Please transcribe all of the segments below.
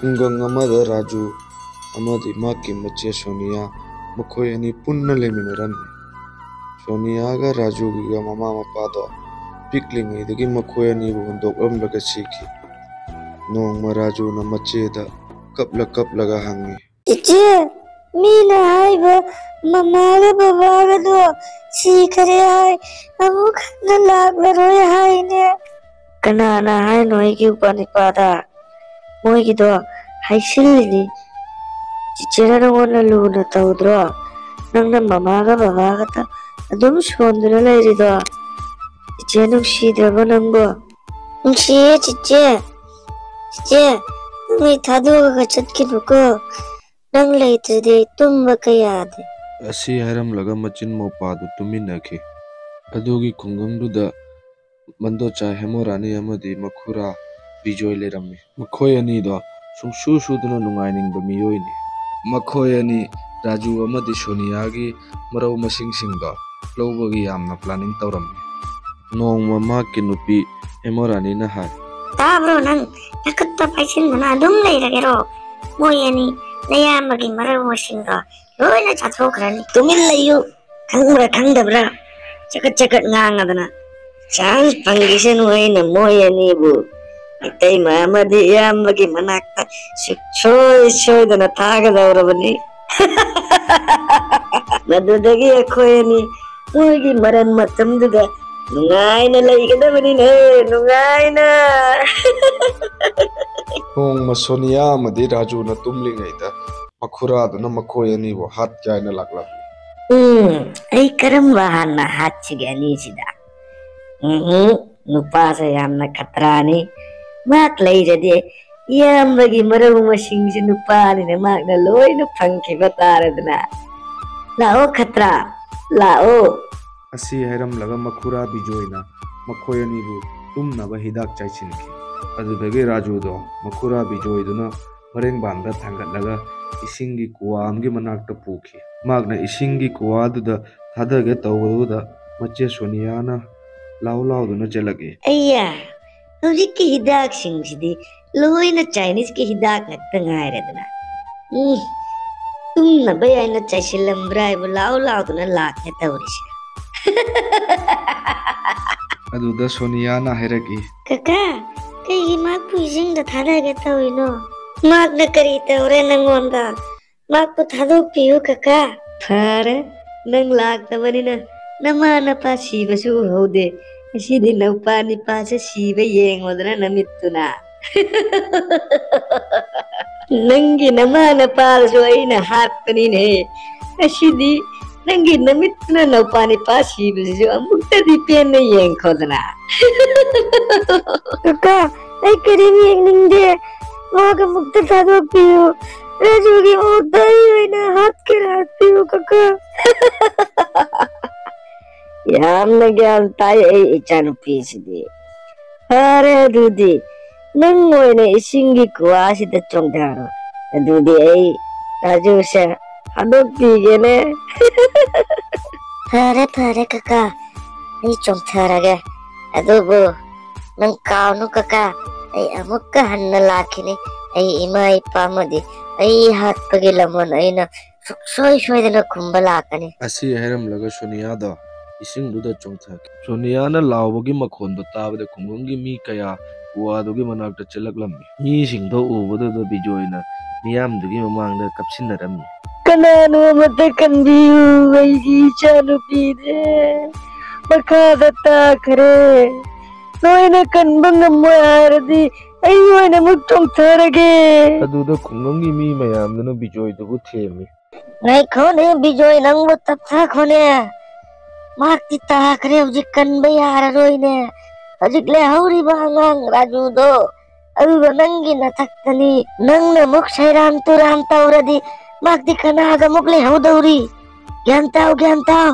ꯈꯨꯡꯒꯪ ꯑꯃꯗ ꯔꯥꯖꯨ ꯑꯃꯗꯤ ꯃꯍꯥꯛꯀꯤ ꯃꯆꯦ ꯁꯣꯅꯤꯌꯥ ꯃꯈꯣꯏ ꯑꯅꯤ ꯄꯨꯟꯅ ꯂꯩꯃꯤꯟꯅꯔꯝꯃꯤ꯫ ꯁꯣꯅꯤꯌꯥꯒ ꯔꯥꯖꯨꯒꯤꯒ ꯃꯃꯥ ꯃꯄꯥꯗꯣ ꯄꯤꯛꯂꯤꯉꯩꯗꯒꯤ ꯃꯈꯣꯏ ꯑꯅꯤꯕꯨ ꯍꯨꯟꯗꯣꯛꯂꯝꯂꯒ ꯁꯤꯈꯤ꯫ ꯅꯣꯡꯃ ꯔꯥꯖꯨꯅ ꯃꯆꯦꯗ ꯀꯞꯂꯒ ꯍꯪꯉꯤ, "ꯏꯆꯦ, ꯃꯤꯅ ꯍꯥꯏꯕ ꯃꯃꯥꯒ ꯕꯕꯥꯒꯗꯣ ꯁꯤꯈꯔꯦ ꯍꯥꯏ, ꯑꯃꯨꯛ ꯍꯟꯅ ꯂꯥꯛꯂꯔꯣꯏ ꯍꯥꯏꯅꯦ." "ꯀꯅꯥꯅ ꯍꯥꯏꯅꯣ ꯑꯩꯒꯤ ꯏꯄꯥ-ꯏꯄꯥꯗ? ꯃꯣꯏꯒꯤꯗꯣ ꯍꯥꯏꯁꯤꯜꯂꯤꯅꯤ꯫ ꯆꯤꯆꯦꯅ ꯅꯉꯣꯟꯗ ꯂꯨꯅ ꯇꯧꯗ꯭ꯔꯣ? ꯅꯪꯅ ꯃꯃꯥꯒ ꯕꯕꯥꯒꯗ ꯑꯗꯨꯝ ꯁꯣꯟꯗꯨꯅ ꯂꯩꯔꯤꯗꯣ? ꯆꯤꯆꯦ ꯅꯨꯡꯁꯤꯗ꯭ꯔꯕꯣ ꯅꯪꯕꯣ?" "ꯅꯨꯡꯁꯤꯌꯦ ꯆꯤꯆꯦ. ꯆꯤꯆꯦ, ꯅꯪ ꯑꯩ ꯊꯥꯗꯣꯛꯑꯒ ꯆꯠꯈꯤꯅꯨꯀꯣ. ꯅꯪ ꯂꯩꯇ꯭ꯔꯗꯤ ꯑꯩ ꯇꯨꯝꯕꯒ ꯌꯥꯗꯦ." ꯑꯁꯤ ꯍꯥꯏꯔꯝꯂꯒ ꯃꯆꯤꯟ ꯃꯧꯄꯥꯗꯨ ꯇꯨꯃꯤꯟꯅꯈꯤ꯫ ꯑꯗꯨꯒꯤ ꯈꯨꯡꯒꯪꯗꯨꯗ ꯃꯟꯗꯣꯆꯥ ꯍꯦꯃꯣꯔꯥꯅꯤ ꯑꯃꯗꯤ ꯃꯈꯨꯔꯥ ꯕꯤꯖꯣꯏ ꯂꯩꯔꯝꯃꯤ꯫ ꯃꯈꯣꯏ ꯑꯅꯤꯗꯣ ꯁꯨꯡꯁꯨ ꯁꯨꯗꯅ ꯅꯨꯡꯉꯥꯏꯅꯤꯡꯕ ꯃꯤꯑꯣꯏꯅꯤ꯫ ꯃꯈꯣꯏ ꯑꯅꯤ ꯔꯥꯖꯨ ꯑꯃꯗꯤ ꯁꯣꯅꯤꯌꯥꯒꯤ ꯃꯔꯧ ꯃꯁꯤꯡꯁꯤꯡꯗꯣ ꯂꯧꯕꯒꯤ ꯌꯥꯝꯅ ꯄ꯭ꯂꯥꯅꯤꯡ ꯇꯧꯔꯝꯃꯤ꯫ ꯅꯣꯡꯃ ꯃꯍꯥꯛꯀꯤ ꯅꯨꯄꯤ ꯍꯦꯃꯣꯔꯥꯅꯤꯅ ꯍꯥꯏ, "ꯇꯥꯕ꯭ꯔꯣ ꯅꯪ? ꯅꯈꯨꯠꯇ ꯄꯥꯏꯁꯤꯟꯗꯨꯅ ꯑꯗꯨꯝ ꯂꯩꯔꯒꯦꯔꯣ? ꯃꯣꯏ ꯑꯅꯤ ꯅꯌꯥꯝꯕꯒꯤ ꯃꯔꯧ ꯃꯁꯤꯡꯗꯣ ꯂꯣꯏꯅ ꯆꯥꯊꯣꯛꯈ꯭ꯔꯅꯤ꯫ ꯇꯨꯃꯤꯟ ꯂꯩꯌꯨ, ꯈꯪꯕ꯭ꯔꯥ ꯈꯪꯗꯕ꯭ꯔꯥ? ꯆꯀꯠ ꯉꯥꯡꯉꯗꯅ ꯆꯥꯟꯁ ꯐꯪꯈꯤꯁꯅꯨ ꯑꯩꯅ ꯃꯣꯏ ꯑꯅꯤꯕꯨ ꯏꯇꯩꯃ ꯑꯃꯗꯤ ꯏꯌꯥꯝꯕꯒꯤ ꯃꯅꯥꯛꯇ ꯁꯨꯡꯁꯣꯏ ꯁꯣꯏꯗꯅ ꯊꯥꯒꯗꯧꯔꯕꯅꯤ꯫ ꯃꯗꯨꯗꯒꯤ ꯑꯩꯈꯣꯏ ꯑꯅꯤ ꯃꯣꯏꯒꯤ ꯃꯔꯟ ꯃꯇꯝꯗꯨꯗ ꯅꯨꯡꯉꯥꯏꯅ ꯂꯩꯒꯗꯕꯅꯤꯅꯦ, ꯅꯨꯡꯉꯥꯏꯅ." ꯅꯣꯡꯃ ꯁꯣꯅꯤꯌꯥ ꯑꯃꯗꯤ ꯔꯥꯖꯨꯅ ꯇꯨꯝꯂꯤꯉꯩꯗ ꯃꯈꯨꯔꯥꯗꯨꯅ ꯃꯈꯣꯏ ꯑꯅꯤꯕꯨ ꯍꯥꯠꯀꯦ ꯍꯥꯏꯅ ꯂꯥꯛꯂꯝꯃꯤ꯫ "ꯑꯩ ꯀꯔꯝꯕ ꯍꯥꯟꯅ ꯍꯥꯠꯁꯤꯒꯦ ꯑꯅꯤꯁꯤꯗ? ꯅꯨꯄꯥꯁꯦ ꯌꯥꯝꯅ ꯈꯇ꯭ꯔꯥꯅꯤ. ꯃꯍꯥꯛ ꯂꯩꯔꯗꯤ ꯏꯌꯥꯝꯕꯒꯤ ꯃꯔꯧ ꯃꯁꯤꯡꯁꯦ ꯅꯨꯄꯥꯅꯤꯅ ꯃꯍꯥꯛꯅ ꯂꯣꯏꯅ ꯐꯪꯈꯤꯕ ꯇꯥꯔꯦꯗꯅ. ꯂꯥꯛꯑꯣ ꯈꯇ꯭ꯔꯥ, ꯂꯥꯛꯑꯣ." ꯑꯁꯤ ꯍꯥꯏꯔꯝꯂꯒ ꯃꯈꯨꯔꯥ ꯕꯤꯖꯣꯏꯅ ꯃꯈꯣꯏ ꯑꯅꯤꯕꯨ ꯇꯨꯝꯅꯕ ꯍꯤꯗꯥꯛ ꯆꯥꯏꯁꯤꯟꯈꯤ꯫ ꯑꯗꯨꯗꯒꯤ ꯔꯥꯖꯨꯗꯣ ꯃꯈꯨꯔꯥ ꯕꯤꯖꯣꯏꯗꯨꯅ ꯃꯔꯦꯡꯕꯥꯟꯗ ꯊꯥꯡꯒꯠꯂꯒ ꯏꯁꯤꯡꯒꯤ ꯀꯨꯋꯥ ꯑꯃꯒꯤ ꯃꯅꯥꯛꯇ ꯄꯨꯈꯤ꯫ ꯃꯍꯥꯛꯅ ꯏꯁꯤꯡꯒꯤ ꯀꯨꯋꯥꯗꯨꯗ ꯊꯥꯗꯒꯦ ꯇꯧꯕꯗꯨꯗ ꯃꯆꯦ ꯁꯣꯅꯤꯌꯥꯅ ꯂꯥꯎꯗꯨꯅ ꯆꯦꯜꯂꯛꯏ꯫ "ꯑꯩꯌꯥ, ꯍꯧꯖꯤꯛꯀꯤ ꯍꯤꯗꯥꯛꯁꯤꯡꯁꯤꯗꯤ ꯂꯣꯏꯅ ꯆꯥꯏꯅꯤꯁꯀꯤ ꯍꯤꯗꯥꯛ ꯉꯥꯛꯇ ꯉꯥꯏꯔꯦꯗꯅ. ꯇꯨꯝꯅꯕ ꯌꯥꯏꯅ ꯆꯥꯏꯁꯤꯜꯂꯝꯕ꯭ꯔꯥ ꯍꯥꯏꯕꯨ ꯂꯥꯎꯗꯨꯅ ꯂꯥꯛꯀꯦ ꯇꯧꯔꯤꯁꯦ." ꯑꯗꯨꯗ ꯁꯣꯅꯤꯌꯥꯅ ꯍꯥꯏꯔꯛꯏ, "ꯀꯀꯥ, ꯀꯩꯒꯤ ꯃꯍꯥꯛꯄꯨ ꯏꯁꯤꯡꯗ ꯊꯥꯗꯒꯦ ꯇꯧꯔꯤꯅꯣ? ꯃꯍꯥꯛꯅ ꯀꯔꯤ ꯇꯧꯔꯦ ꯅꯪꯉꯣꯟꯗ? ꯃꯍꯥꯛꯄꯨ ꯊꯥꯗꯣꯛꯄꯤꯌꯨ ꯀꯀꯥ." "ꯐꯔꯦ, ꯅꯪ ꯂꯥꯛꯇꯕꯅꯤꯅ ꯅꯃꯥ ꯅꯄꯥ ꯁꯤꯕꯁꯨ ꯎꯍꯧꯗꯦ. ꯉꯁꯤꯗꯤ ꯅꯧꯄꯥ ꯅꯤꯄꯥꯁꯦ ꯁꯤꯕ ꯌꯦꯡꯉꯣꯗꯅ ꯅꯃꯤꯠꯇꯨꯅ." "ꯅꯪꯒꯤ ꯅꯃꯥ ꯅꯄꯥꯁꯨ ꯑꯩꯅ ꯍꯥꯠꯄꯅꯤꯅꯦ. ꯉꯁꯤꯗꯤ ꯅꯪꯒꯤ ꯅꯃꯤꯠꯇꯨꯅ ꯅꯧꯄꯥ ꯅꯤꯄꯥ ꯁꯤꯕꯁꯤꯁꯨ ꯑꯃꯨꯛꯇꯗꯤ ꯄꯦꯟꯅ ꯌꯦꯡꯈꯣꯗꯅ." "ꯀꯀꯥ, ꯑꯩ ꯀꯔꯤꯝ ꯌꯦꯡꯅꯤꯡꯗꯦ. ꯃꯍꯥꯛ ꯑꯃꯨꯛꯇ ꯊꯥꯗꯣꯛꯄꯤꯌꯨ. ꯔꯥꯖꯨꯒꯤ ꯃꯍꯨꯠꯇ ꯑꯩ ꯑꯣꯏꯅ ꯍꯥꯠꯀꯦꯔꯥ ꯍꯥꯠꯄꯤꯌꯨ ꯀꯀꯥ." "ꯌꯥꯝꯅ ꯒ꯭ꯌꯥꯟ ꯇꯥꯏ ꯑꯩ ꯏꯆꯥꯅꯨꯄꯤꯁꯤꯗꯤ. ꯐꯔꯦ, ꯑꯗꯨꯗꯤ ꯅꯪ ꯑꯣꯏꯅ ꯏꯁꯤꯡꯒꯤ ꯀꯨꯋꯥꯁꯤꯗ ꯆꯣꯡꯊꯔꯣ. ꯑꯗꯨꯗꯤ ꯑꯩ ꯔꯥꯖꯨꯁꯦ ꯍꯥꯠꯇꯣꯛꯄꯤꯒꯦꯅꯦ." "ꯐꯔꯦ ꯀꯀꯥ, ꯑꯩ ꯆꯣꯡꯊꯔꯒꯦ. ꯑꯗꯨꯕꯨ ꯅꯪ ꯀꯥꯎꯅꯨ ꯀꯀꯥ, ꯑꯩ ꯑꯃꯨꯛꯀ ꯍꯟꯅ ꯂꯥꯛꯈꯤꯅꯤ. ꯑꯩ ꯏꯃꯥ ꯏꯄꯥ ꯑꯃꯗꯤ ꯑꯩ ꯍꯥꯠꯄꯒꯤ ꯂꯃꯟ ꯑꯩꯅ ꯁꯨꯡꯁꯣꯏ ꯁꯣꯏꯗꯅ ꯈꯨꯝꯕ ꯂꯥꯛꯀꯅꯤ." ꯑꯁꯤ ꯍꯥꯏꯔꯝꯂꯒ ꯁꯣꯅꯤꯌꯥꯗꯣ ꯏꯁꯤꯡꯗꯨꯗ ꯆꯣꯡꯊꯈꯤ꯫ ꯁꯣꯅꯤꯌꯥꯅ ꯂꯥꯎꯕꯒꯤ ꯃꯈꯣꯟꯗꯣ ꯇꯥꯕꯗ ꯈꯨꯡꯒꯪꯒꯤ ꯃꯤ ꯀꯌꯥ ꯀꯨꯋꯥꯗꯨꯒꯤ ꯃꯅꯥꯛꯇ ꯆꯦꯜꯂꯛꯂꯝꯃꯤ꯫ ꯃꯤꯁꯤꯡꯗꯣ ꯎꯕꯗꯨꯗ ꯕꯤꯖꯣꯏꯅ ꯃꯤꯌꯥꯝꯗꯨꯒꯤ ꯃꯃꯥꯡꯗ ꯀꯞꯁꯤꯟꯅꯔꯝꯃꯤ꯫ "ꯀꯅꯥꯅꯣ ꯑꯃꯠꯇ ꯀꯟꯕꯤꯌꯨ, ꯑꯩꯒꯤ ꯏꯆꯥꯅꯨꯄꯤꯅꯦ ꯃꯈꯥꯗ ꯇꯥꯈ꯭ꯔꯦ. ꯅꯣꯏꯅ ꯀꯟꯕ ꯉꯝꯃꯣꯏ ꯍꯥꯏꯔꯗꯤ ꯑꯩ ꯑꯣꯏꯅ ꯑꯃꯨꯛ ꯆꯣꯡꯊꯔꯒꯦ." ꯑꯗꯨꯗ ꯈꯨꯡꯒꯪꯒꯤ ꯃꯤ ꯃꯌꯥꯝꯗꯨꯅ ꯕꯤꯖꯣꯏꯗꯨꯕꯨ ꯊꯦꯝꯃꯤ꯫ "ꯉꯥꯏꯈꯣꯅꯦ ꯕꯤꯖꯣꯏ, ꯅꯪꯕꯨ ꯇꯞꯊꯈꯣꯅꯦ. ꯃꯍꯥꯛꯇꯤ ꯇꯥꯈ꯭ꯔꯦ, ꯍꯧꯖꯤꯛ ꯀꯟꯕ ꯌꯥꯔꯔꯣꯏꯅꯦ. ꯍꯧꯖꯤꯛ ꯂꯩꯍꯧꯔꯤꯕ ꯑꯉꯥꯡ ꯔꯥꯖꯨꯗꯣ ꯑꯗꯨꯒ ꯅꯪꯒꯤ ꯅꯊꯛꯇꯅꯤ. ꯅꯪꯅ ꯑꯃꯨꯛ ꯁꯩꯔꯥꯟ ꯇꯨꯔꯥꯟ ꯇꯧꯔꯗꯤ ꯃꯍꯥꯛꯇꯤ ꯀꯅꯥꯒ ꯑꯃꯨꯛ ꯂꯩꯍꯧꯗꯧꯔꯤ? ꯒ꯭ꯌꯥꯟ ꯇꯥꯎ,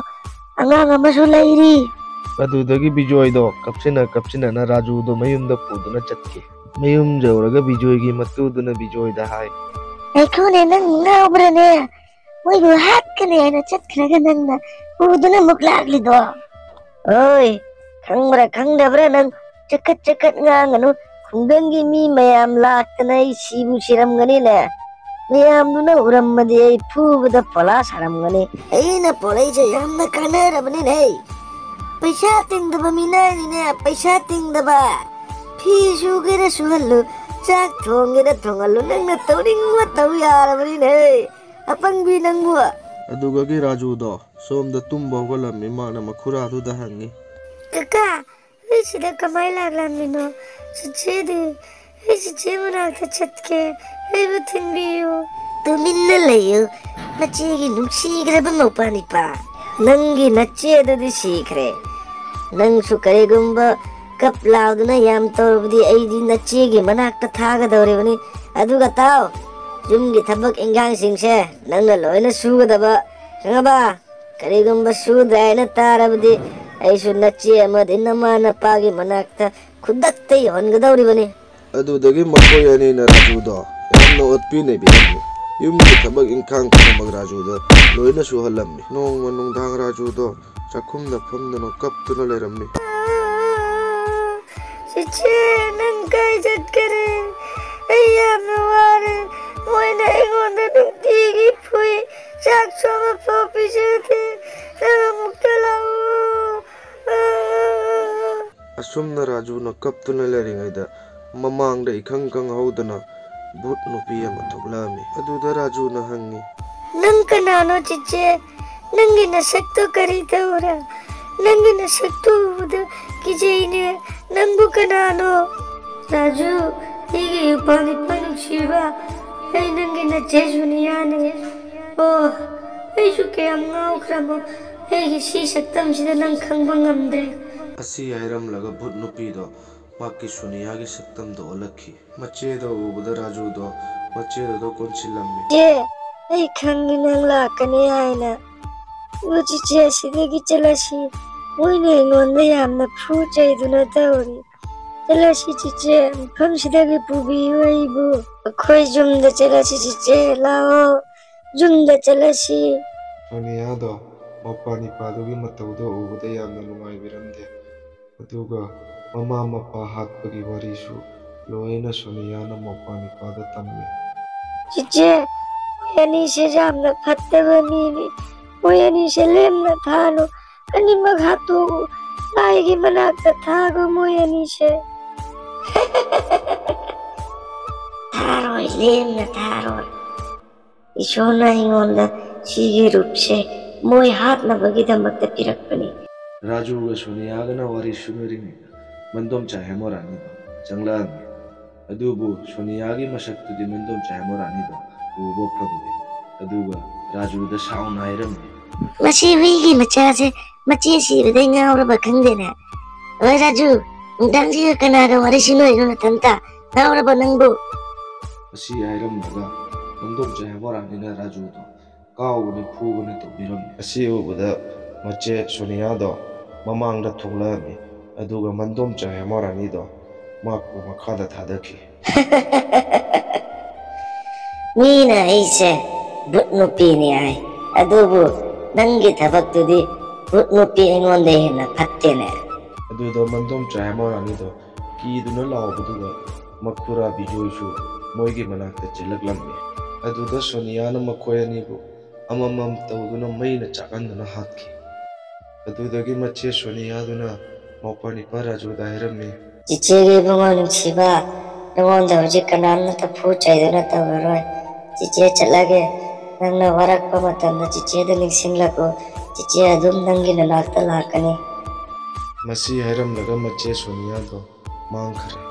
ꯑꯉꯥꯡ ꯑꯃꯁꯨ ꯂꯩꯔꯤ." ꯑꯗꯨꯗꯒꯤ ꯕꯤꯖꯣꯏꯗꯣ ꯀꯞꯁꯤꯟꯅ ꯔꯥꯖꯨꯗꯣ ꯃꯌꯨꯝꯗ ꯄꯨꯗꯨꯅ ꯆꯠꯈꯤ꯫ ꯃꯌꯨꯝ ꯌꯧꯔꯒ ꯕꯤꯖꯣꯏꯒꯤ ꯃꯇꯨꯗꯨꯅ ꯕꯤꯖꯣꯏꯗ ꯍꯥꯏ, "ꯉꯥꯏꯈꯣꯅꯦ, ꯅꯪ ꯉꯥꯎꯕ꯭ꯔꯅꯦ? ꯃꯣꯏꯕꯨ ꯍꯥꯠꯀꯅꯤ ꯍꯥꯏꯅ ꯆꯠꯈ꯭ꯔꯒ ꯅꯪꯅ ꯄꯨꯗꯨꯅ ꯑꯃꯨꯛ ꯂꯥꯛꯂꯤꯗꯣ? ꯑꯣꯏ, ꯈꯪꯕ꯭ꯔꯥ ꯈꯪꯗꯕ꯭ꯔꯥ? ꯅꯪ ꯆꯀꯠ ꯉꯥꯡꯒꯅꯨ. ꯈꯨꯡꯒꯪꯒꯤ ꯃꯤ ꯃꯌꯥꯝ ꯂꯥꯛꯇꯅ ꯑꯩ ꯁꯤꯕꯨ ꯁꯤꯔꯝꯒꯅꯤꯅꯦ ꯃꯌꯥꯝꯗꯨꯅ ꯎꯔꯝꯃꯗꯤ ꯑꯩ ꯐꯨꯕꯗ ꯄꯣꯂꯥ ꯁꯥꯔꯝꯒꯅꯤ ꯑꯩꯅ ꯄꯣꯔꯛꯏꯁꯦ ꯌꯥꯝꯅ ꯀꯥꯟꯅꯔꯕꯅꯤꯅꯦ पैसा तिंगदबा मिनाइने पैसा तिंगदबा फी सुगेरा सुहल्लु चाक थोंगेरा थोंगल्लु नंगना तौरिंगवा तौ यारबनिने अपंगबी नंगु ꯑꯗꯨꯒꯒꯤ ꯔꯥꯖꯨꯗꯣ ꯁꯣꯝꯗ ꯇꯨꯝꯕ ꯍꯧꯒꯠꯂꯝꯃꯤ ꯃꯥꯅ ꯃꯈꯨꯔꯥꯗꯨꯗ ꯍꯪꯉꯤ ꯀꯀꯥ ꯑꯩ ꯁꯤꯗ ꯀꯃꯥꯏ ꯂꯥꯛꯂꯝꯃꯤꯅꯣ ꯆꯤꯆꯦꯗꯤ ꯑꯩ ꯆꯤꯆꯦ ꯃꯅꯥꯛꯇ ꯆꯠꯀꯦ ꯑꯩꯕꯨ ꯊꯤꯟꯕꯤꯌꯨ ꯇꯨꯃꯤꯟꯅ ꯂꯩꯌꯨ ꯅꯆꯦꯒꯤ ꯅꯨꯡꯁꯤꯈ꯭ꯔꯕ ꯃꯧꯄꯥꯅꯤꯄꯥ ꯅꯪꯒꯤ ꯅꯆꯦꯗꯨꯗꯤ ꯁꯤꯈ꯭ꯔꯦ ꯅꯪꯁꯨ ꯀꯔꯤꯒꯨꯝꯕ ꯀꯞ ꯂꯥꯎꯗꯨꯅ ꯌꯥꯝ ꯇꯧꯔꯕꯗꯤ ꯑꯩꯗꯤ ꯅꯆꯦꯒꯤ ꯃꯅꯥꯛꯇ ꯊꯥꯒꯗꯧꯔꯤꯕꯅꯤ ꯑꯗꯨꯒ ꯇꯥꯎ ꯌꯨꯝꯒꯤ ꯊꯕꯛ ꯏꯟꯈꯥꯡꯁꯤꯡꯁꯦ ꯅꯪꯅ ꯂꯣꯏꯅ ꯁꯨꯒꯗꯕ ꯈꯪꯉꯕ ꯀꯔꯤꯒꯨꯝꯕ ꯁꯨꯗ꯭ꯔꯦ ꯍꯥꯏꯅ ꯇꯥꯔꯕꯗꯤ ꯑꯩꯁꯨ ꯅꯆꯦ ꯑꯃꯗꯤ ꯅꯃꯥ ꯅꯄꯥꯒꯤ ꯃꯅꯥꯛꯇ ꯈꯨꯗꯛꯇ ꯌꯧꯍꯟꯒꯗꯧꯔꯤꯕꯅꯤ ꯑꯗꯨꯗꯒꯤ ꯃꯈꯣꯏ ꯑꯅꯤꯅ ꯔꯥꯖꯨꯗꯣ ꯌꯥꯝꯅ ꯑꯣꯠꯄꯤ ꯅꯩꯕꯤꯔꯝꯃꯤ ꯌꯨꯝꯒꯤ ꯊꯕꯛ ꯏꯟꯈꯥꯡ ꯄꯨꯝꯅꯃꯛ ꯔꯥꯖꯨꯗ ꯂꯣꯏꯅ ꯁꯨꯍꯜꯂꯝꯃꯤ ꯅꯣꯡꯃ ꯅꯨꯡꯗꯥꯡ ꯔꯥꯖꯨꯗꯣ ꯆꯥꯛꯈꯨꯝꯗ ꯐꯝꯗꯨꯅ ꯀꯞꯇꯨꯅ ꯂꯩꯔꯝꯃꯤ ꯆꯤꯆꯦ ꯅꯪ ꯀꯥꯏ ꯆꯠꯈꯔꯦ ꯑꯩ ꯌꯥꯝꯅ ꯋꯥꯔꯦ ꯃꯣꯏꯅ ꯑꯩꯉꯣꯟꯗ ꯅꯨꯡꯇꯤꯒꯤ ꯐꯨꯏ ꯆꯥꯛꯁꯨ ꯑꯃꯐꯥꯎ ꯄꯤꯖꯗꯦ ꯅꯪ ꯑꯃꯨꯛꯇ ꯂꯥꯛꯑꯣ ꯑꯁꯨꯝꯅ ꯔꯥꯖꯨꯅ ꯀꯞꯇꯨꯅ ꯂꯩꯔꯤꯉꯩꯗ ꯃꯃꯥꯡꯗ ꯏꯈꯪ ꯈꯪꯍꯧꯗꯅ ꯚꯨꯠ ꯅꯨꯄꯤ ꯑꯃ ꯊꯣꯛꯂꯛꯑꯝꯃꯤ ꯑꯗꯨꯗ ꯔꯥꯖꯨꯅ ꯍꯪꯉꯤ ꯅꯪ ꯀꯅꯥꯅꯣ ꯆꯤꯆꯦ ꯅꯪꯒꯤ ꯅꯁꯛꯇꯣ ꯀꯔꯤ ꯇꯧꯔ ꯅꯪꯒꯤ ꯅꯁꯛꯇꯣ ꯎꯕꯗ ꯀꯤꯖꯩꯅꯦ ꯅꯪꯕꯨ ꯀꯅꯥꯅꯣ ꯔꯥꯖꯨ ꯑꯩꯒꯤ ꯏꯄꯥ ꯅꯨꯡꯁꯤꯕ ꯑꯩ ꯅꯪꯒꯤ ꯅꯆꯦ ꯁꯣꯅꯤꯌꯥꯅꯦ ꯑꯣ ꯑꯩꯁꯨ ꯀꯌꯥꯝ ꯉꯥꯎꯈ꯭ꯔꯕꯣ ꯑꯩꯒꯤ ꯁꯤ ꯁꯛꯇꯝꯁꯤꯗ ꯅꯪ ꯈꯪꯕ ꯉꯝꯗ꯭ꯔꯦ ꯑꯁꯤ ꯍꯥꯏꯔꯝꯂꯒ ꯚꯨꯠ ꯅꯨꯄꯤꯗꯣ ꯃꯍꯥꯛꯀꯤ ꯁꯣꯅꯤꯌꯥꯒꯤ ꯁꯛꯇꯝꯗ ꯑꯣꯜꯂꯛꯈꯤ ꯃꯆꯦꯗꯣ ꯎꯕꯗ ꯔꯥꯖꯨꯗꯣ ꯃꯆꯦꯗꯨꯗ ꯀꯣꯟꯁꯤꯜꯂꯝꯃꯤ ꯑꯩ ꯈꯪꯉꯤ ꯅꯪ ꯂꯥꯛꯀꯅꯤ ꯍꯥꯏꯅ ꯆꯤꯆꯦ ꯑꯁꯤꯗꯒꯤ ꯆꯠꯂꯁꯤ ꯃꯣꯏꯅ ꯑꯩꯉꯣꯟꯗ ꯌꯥꯝꯅ ꯐꯨ ꯆꯩꯗꯨꯅ ꯇꯧꯔꯤ ꯆꯠꯂꯁꯤ ꯆꯤꯆꯦ ꯃꯐꯝꯁꯤꯗꯒꯤ ꯄꯨꯕꯤꯌꯨ ꯑꯩꯕꯨ ꯑꯩꯈꯣꯏ ꯌꯨꯝꯗ ꯆꯠꯂꯁꯤ ꯆꯤꯆꯦ ꯂꯥꯛꯑꯣ ꯌꯨꯝꯗ ꯆꯠꯂꯁꯤ ꯁꯣꯅꯤꯌꯥꯗꯣ ꯃꯧꯄꯥꯅꯤꯄꯥꯗꯨꯒꯤ ꯃꯇꯧꯗꯣ ꯎꯕꯗ ꯌꯥꯝꯅ ꯅꯨꯡꯉꯥꯏꯕꯤꯔꯝꯗꯦ ꯑꯗꯨꯒ ꯃꯃꯥ ꯃꯄꯥ ꯍꯥꯠꯄꯒꯤ ꯋꯥꯔꯤꯁꯨ ꯂꯣꯏꯅ ꯁꯣꯅꯤꯌꯥꯅ ꯃꯧꯄꯥꯅꯤꯄꯥꯗ ꯇꯝꯃꯤ ꯆꯤꯆꯦ ꯃꯣꯏ ꯑꯅꯤꯁꯦ ꯌꯥꯝꯅ ꯐꯠꯇꯕ ꯃꯤꯅꯤ ꯃꯣꯏ ꯑꯅꯤꯁꯦ ꯂꯦꯝꯅ ꯊꯥꯅꯨ ꯑꯅꯤꯃꯛ ꯍꯥꯠꯇꯣꯛꯎ ꯂꯥꯏꯒꯤ ꯃꯅꯥꯛꯇ ꯊꯥꯈꯣ ꯃꯣꯏ ꯑꯅꯤꯁꯦ ꯊꯥꯔꯣꯏ ꯂꯦꯝꯅ ꯊꯥꯔꯣꯏ ꯏꯁꯣꯔꯅ ꯑꯩꯉꯣꯟꯗ ꯁꯤꯒꯤ ꯔꯨꯞꯁꯦ ꯃꯣꯏ ꯍꯥꯠꯅꯕꯒꯤꯗꯃꯛꯇ ꯄꯤꯔꯛꯄꯅꯤ ꯔꯥꯖꯨꯒ ꯁꯣꯅꯤꯌꯥꯒꯅ ꯋꯥꯔꯤ ꯁꯨꯅꯔꯤꯉꯩꯗ ꯃꯟꯗꯣꯝꯆꯥ ꯍꯦꯃꯣꯔꯥꯅꯤꯗꯣ ꯆꯪꯂꯛꯑꯝꯃꯤ ꯑꯗꯨꯕꯨ ꯁꯣꯅꯤꯌꯥꯒꯤ ꯃꯁꯛꯇꯨꯗꯤ ꯃꯟꯗꯣꯝꯆꯥ ꯍꯦꯃꯣꯔꯥꯅꯤꯗꯣ ꯎꯕ ꯐꯪꯗꯦ ꯑꯗꯨꯒ ꯔꯥꯖꯨꯗ ꯁꯥꯎꯅ ꯍꯥꯏꯔꯝꯃꯤ ꯃꯁꯤ ꯍꯨꯏꯒꯤ ꯃꯆꯥꯁꯦ ꯃꯆꯦ ꯁꯤꯕꯗꯩ ꯉꯥꯎꯔꯕ ꯈꯪꯗꯦꯅꯦ ꯍꯣꯏ ꯔꯥꯖꯨ ꯅꯨꯡꯗꯥꯡꯁꯤꯒ ꯀꯅꯥꯒ ꯋꯥꯔꯤ ꯁꯤꯟꯅꯣꯏꯅꯣ ꯅꯊꯟꯇ ꯉꯥꯎꯔꯕ ꯅꯪꯕꯨ ꯑꯁꯤ ꯍꯥꯏꯔꯝꯂꯒ ꯃꯟꯗꯣꯝꯆꯥ ꯍꯦꯃꯣꯔꯥꯅꯤꯅ ꯔꯥꯖꯨꯗꯣ ꯀꯥꯎꯕꯅꯤ ꯐꯨꯕꯅꯤ ꯇꯧꯕꯤꯔꯝꯃꯤ ꯑꯁꯤ ꯎꯕꯗ ꯃꯆꯦ ꯁꯣꯅꯤꯌꯥꯗꯣ ꯃꯃꯥꯡꯗ ꯊꯣꯛꯂꯛꯑꯝꯃꯤ ꯑꯗꯨꯒ ꯃꯟꯗꯣꯝꯆꯥ ꯍꯦꯃꯣꯔꯥꯅꯤꯗꯣ ꯃꯍꯥꯛꯄꯨ ꯃꯈꯥꯗ ꯊꯥꯗꯈꯤ ꯃꯤꯅ ꯑꯩꯁꯦ ꯚꯨꯠ ꯅꯨꯄꯤꯅꯤ ꯍꯥꯏ ꯑꯗꯨꯕꯨ ꯅꯪꯒꯤ ꯊꯕꯛꯇꯨꯗꯤ ꯚꯨꯠ ꯅꯨꯄꯤ ꯑꯩꯉꯣꯟꯗ ꯍꯦꯟꯅ ꯐꯠꯇꯦꯅꯦ ꯑꯗꯨꯗ ꯃꯟꯗꯣꯝꯆꯥ ꯍꯦꯃꯣꯔꯥꯅꯤꯗꯣ ꯀꯤꯗꯨꯅ ꯂꯥꯎꯕꯗꯨꯒ ꯃꯈꯨꯔꯥ ꯕꯤꯖꯣꯏꯁꯨ ꯃꯣꯏꯒꯤ ꯃꯅꯥꯛꯇ ꯆꯦꯜꯂꯛꯂꯝꯃꯤ ꯑꯗꯨꯗ ꯁꯣꯅꯤꯌꯥꯅ ꯃꯈꯣꯏ ꯑꯅꯤꯕꯨ ꯑꯃꯃꯝ ꯇꯧꯗꯨꯅ ꯃꯩꯅ ꯆꯥꯛꯍꯟꯗꯨꯅ ꯍꯥꯠꯈꯤ ꯑꯗꯨꯗꯒꯤ ꯃꯆꯦ ꯁꯣꯅꯤꯌꯥꯗꯨꯅ ꯃꯧꯄꯥꯅꯤꯄꯥ ꯔꯥꯖꯨꯗ ꯍꯥꯏꯔꯝꯃꯤ ꯆꯤꯆꯦꯒꯤ ꯏꯕꯨꯡꯉꯣ ꯅꯨꯡꯁꯤꯕ ꯅꯉꯣꯟꯗ ꯍꯧꯖꯤꯛ ꯀꯅꯥꯝꯅꯇ ꯐꯨ ꯆꯩꯗꯨꯅ ꯇꯧꯔꯔꯣꯏ ꯆꯤꯆꯦ ꯆꯠꯂꯒꯦ ꯅꯪꯅ ꯋꯥꯔꯛꯄ ꯃꯇꯝꯗ ꯆꯤꯆꯦꯗ ꯅꯤꯡꯁꯤꯡꯂꯛꯎ ꯆꯤꯆꯦ ꯑꯗꯨꯝ ꯅꯪꯒꯤ ꯅꯅꯥꯛꯇ ꯂꯥꯛꯀꯅꯤ ꯃꯁꯤ ꯍꯥꯏꯔꯝꯂꯒ ꯃꯆꯦ ꯁꯣꯅꯤꯌꯥꯗꯣ ꯃꯥꯡꯈ꯭ꯔꯦ